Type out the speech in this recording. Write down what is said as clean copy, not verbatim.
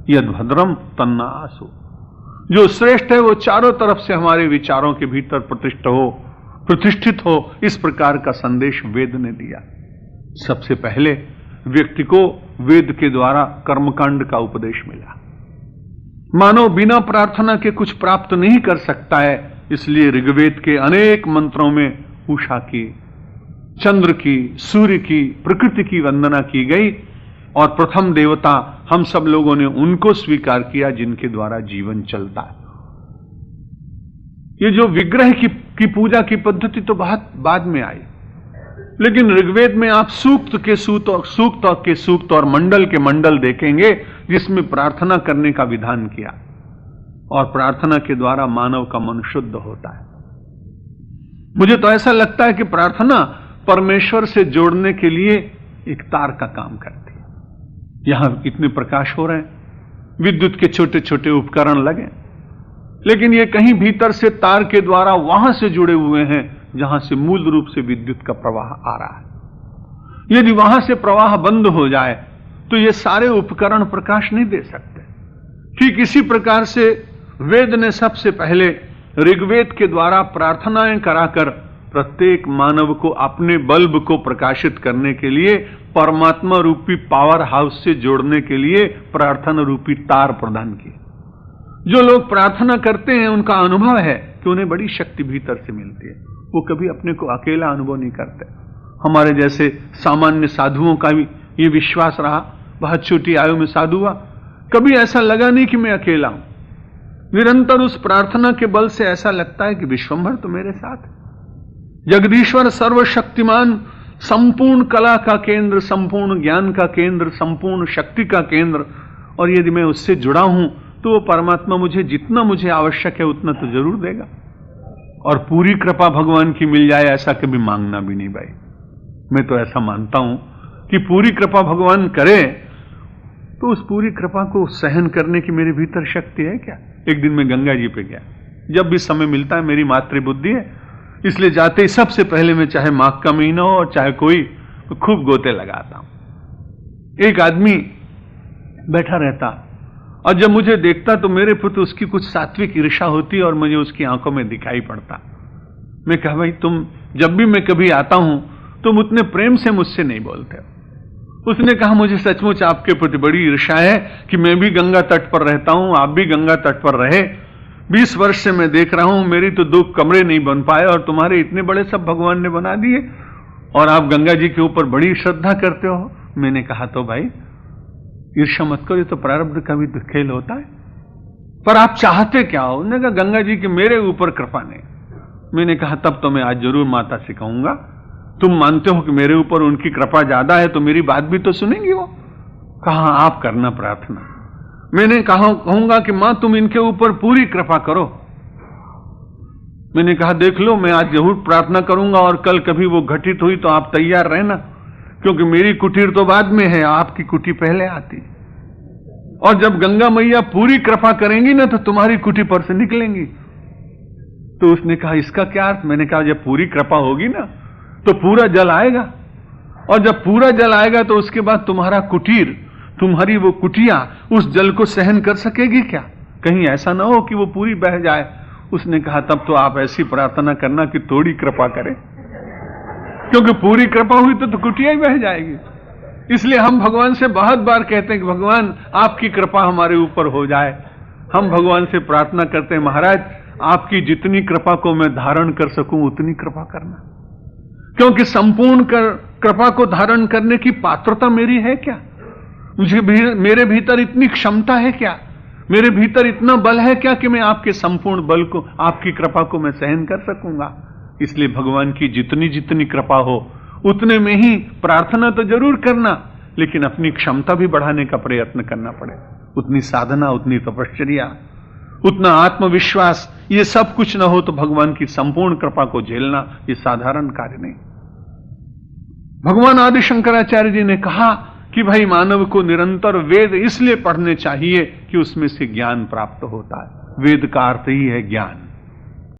यद भद्रम तन्ना आसु। जो श्रेष्ठ है वो चारों तरफ से हमारे विचारों के भीतर प्रतिष्ठित हो, इस प्रकार का संदेश वेद ने दिया। सबसे पहले व्यक्ति को वेद के द्वारा कर्मकांड का उपदेश मिला। मानव बिना प्रार्थना के कुछ प्राप्त नहीं कर सकता है, इसलिए ऋग्वेद के अनेक मंत्रों में उषा की, चंद्र की, सूर्य की, प्रकृति की वंदना की गई और प्रथम देवता हम सब लोगों ने उनको स्वीकार किया जिनके द्वारा जीवन चलता है। ये जो विग्रह की पूजा की पद्धति तो बहुत बाद में आई, लेकिन ऋग्वेद में आप सूक्त के सूक्त और मंडल के मंडल देखेंगे जिसमें प्रार्थना करने का विधान किया, और प्रार्थना के द्वारा मानव का मन शुद्ध होता है। मुझे तो ऐसा लगता है कि प्रार्थना परमेश्वर से जोड़ने के लिए एक तार का काम करती है। यहां इतने प्रकाश हो रहे हैं, विद्युत के छोटे छोटे उपकरण लगे, लेकिन ये कहीं भीतर से तार के द्वारा वहां से जुड़े हुए हैं जहां से मूल रूप से विद्युत का प्रवाह आ रहा है। यदि वहां से प्रवाह बंद हो जाए तो ये सारे उपकरण प्रकाश नहीं दे सकते। ठीक इसी प्रकार से वेद ने सबसे पहले ऋग्वेद के द्वारा प्रार्थनाएं कराकर प्रत्येक मानव को अपने बल्ब को प्रकाशित करने के लिए, परमात्मा रूपी पावर हाउस से जोड़ने के लिए प्रार्थना रूपी तार प्रदान की। जो लोग प्रार्थना करते हैं उनका अनुभव है कि उन्हें बड़ी शक्ति भीतर से मिलती है। वो कभी अपने को अकेला अनुभव नहीं करते। हमारे जैसे सामान्य साधुओं का भी ये विश्वास रहा, बहुत छोटी आयु में साधु हुआ, कभी ऐसा लगा नहीं कि मैं अकेला हूं। निरंतर उस प्रार्थना के बल से ऐसा लगता है कि विश्वंभर तो मेरे साथ है। जगदीश्वर सर्वशक्तिमान, संपूर्ण कला का केंद्र, संपूर्ण ज्ञान का केंद्र, संपूर्ण शक्ति का केंद्र, और यदि मैं उससे जुड़ा हूं तो वो परमात्मा मुझे जितना मुझे आवश्यक है उतना तो जरूर देगा। और पूरी कृपा भगवान की मिल जाए ऐसा कभी मांगना भी नहीं भाई। मैं तो ऐसा मानता हूं कि पूरी कृपा भगवान करे तो उस पूरी कृपा को सहन करने की मेरे भीतर शक्ति है क्या। एक दिन मैं गंगा जी पे गया, जब भी समय मिलता है, मेरी मातृबुद्धि है इसलिए जाते ही सबसे पहले मैं चाहे माघ का महीना हो और चाहे कोई, तो खूब गोते लगाता हूं। एक आदमी बैठा रहता और जब मुझे देखता तो मेरे प्रति उसकी कुछ सात्विक ईर्ष्या होती और मुझे उसकी आंखों में दिखाई पड़ता। मैं कहा भाई तुम जब भी मैं कभी आता हूं तुम उतने प्रेम से मुझसे नहीं बोलते हो। उसने कहा मुझे सचमुच आपके प्रति बड़ी ईर्ष्या है कि मैं भी गंगा तट पर रहता हूं, आप भी गंगा तट पर रहे। 20 वर्ष से मैं देख रहा हूं मेरी तो 2 कमरे नहीं बन पाए और तुम्हारे इतने बड़े सब भगवान ने बना दिए, और आप गंगा जी के ऊपर बड़ी श्रद्धा करते हो। मैंने कहा तो भाई ईर्ष्या मत करो, ये तो प्रारब्ध का भी खेल होता है, पर आप चाहते क्या हो। उन्होंने कहा गंगा जी की मेरे ऊपर कृपा नहीं। मैंने कहा तब तो मैं आज जरूर माता से कहूंगा, तुम मानते हो कि मेरे ऊपर उनकी कृपा ज्यादा है तो मेरी बात भी तो सुनेंगी वो। कहा आप करना प्रार्थना। मैंने कहूंगा कि मां तुम इनके ऊपर पूरी कृपा करो। मैंने कहा देख लो मैं आज जरूर प्रार्थना करूंगा और कल कभी वो घटित हुई तो आप तैयार रहना, क्योंकि मेरी कुटीर तो बाद में है, आपकी कुटी पहले आती। और जब गंगा मैया पूरी कृपा करेंगी ना तो तुम्हारी कुटी पर से निकलेंगी। तो उसने कहा इसका क्या अर्थ। मैंने कहा जब पूरी कृपा होगी ना तो पूरा जल आएगा, और जब पूरा जल आएगा तो उसके बाद तुम्हारा कुटीर, तुम्हारी वो कुटिया उस जल को सहन कर सकेगी क्या। कहीं ऐसा ना हो कि वो पूरी बह जाए। उसने कहा तब तो आप ऐसी प्रार्थना करना कि थोड़ी कृपा करें, क्योंकि पूरी कृपा हुई तो कुटिया ही बह जाएगी। इसलिए हम भगवान से बहुत बार कहते हैं कि भगवान आपकी कृपा हमारे ऊपर हो जाए। हम भगवान से प्रार्थना करते हैं महाराज आपकी जितनी कृपा को मैं धारण कर सकूं उतनी कृपा करना, क्योंकि संपूर्ण कृपा को धारण करने की पात्रता मेरी है क्या। मेरे भीतर इतनी क्षमता है क्या, मेरे भीतर इतना बल है क्या कि मैं आपके संपूर्ण बल को, आपकी कृपा को मैं सहन कर सकूंगा। इसलिए भगवान की जितनी जितनी कृपा हो उतने में ही प्रार्थना तो जरूर करना, लेकिन अपनी क्षमता भी बढ़ाने का प्रयत्न करना पड़े। उतनी साधना, उतनी तपश्चर्या, उतना आत्मविश्वास, ये सब कुछ ना हो तो भगवान की संपूर्ण कृपा को झेलना ये साधारण कार्य नहीं। भगवान आदि शंकराचार्य जी ने कहा कि भाई मानव को निरंतर वेद इसलिए पढ़ने चाहिए कि उसमें से ज्ञान प्राप्त होता है। वेद का अर्थ ही है ज्ञान।